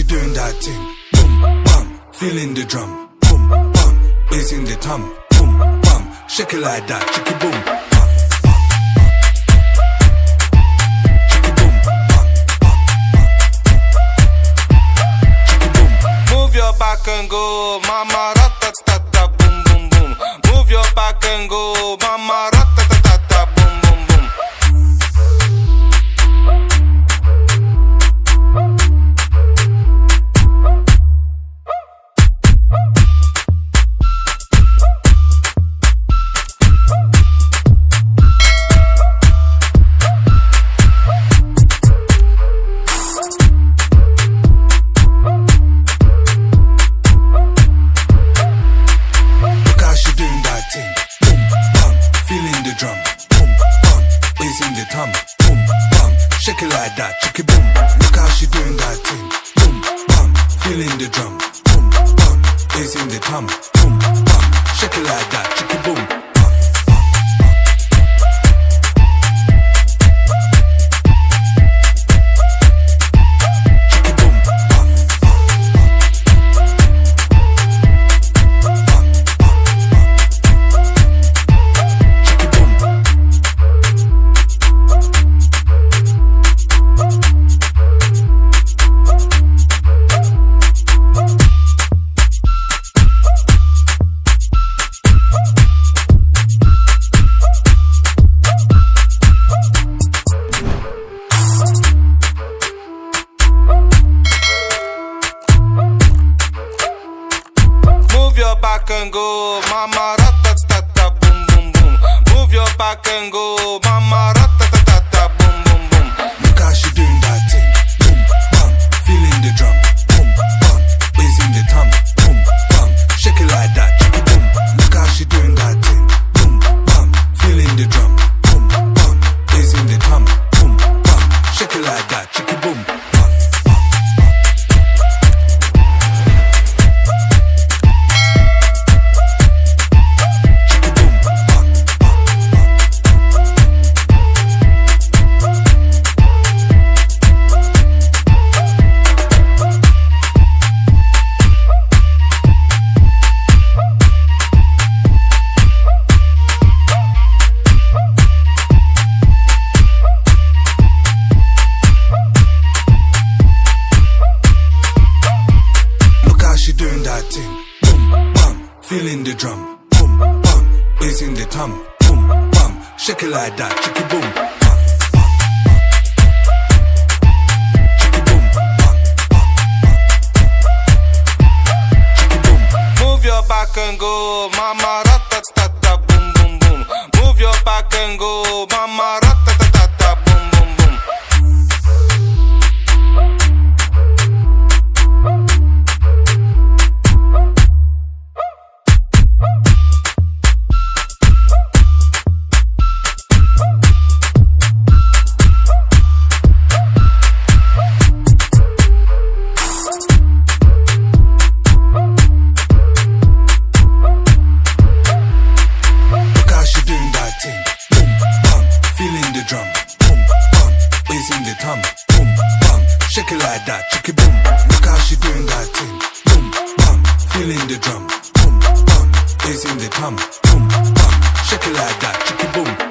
she doing that thing. Boom, bam, feeling the drum. Boom, bam, bass in the tom. Boom, bam, shake it like that. Shake it, boom, bam, bam, shake it, boom, bam, bam, shake it, boom. Move your back and go, mama, ratatata, boom, boom, boom. Move your back and go, mama, ratatata, boom, boom, boom. Drum, boom, bam, bass in the tom, boom, bam, shake it like that, shake it, boom. Look how she doing that thing, boom, bam, feeling the drum, boom, bam, bass in the tom, boom, bam, shake it like that, shake it, boom. Move your back and go, mama, ratatata, boom, boom, boom. Move your back and go, mama, ratatata, boom, boom, boom. Look how she doing that thing, boom, bam, feeling the drum, boom, bam, bass in the tom, boom, bam, shake it like that, shake it, boom. Look how she doing that thing, boom, bam, feeling the drum, boom, bam, bass in the tom, boom, bam, shake it like that, shake it, boom. Feeling the drum, boom, bam, bass in the tom, boom, bam, shake it like that, shake it, boom, bam, shake it, boom, bam, shake it, boom. Move your back and go, mama, ratatata, boom, boom, boom. Move your back and go, mama, ratatata, boom, boom, boom. Drum, boom, bam, bass in the tom, boom, bam, shake it like that, shake it, boom. Look how she doing that thing, boom, bam, feeling the drum, boom, bam, bass in the tom, boom, bam, shake it like that, shake it, boom.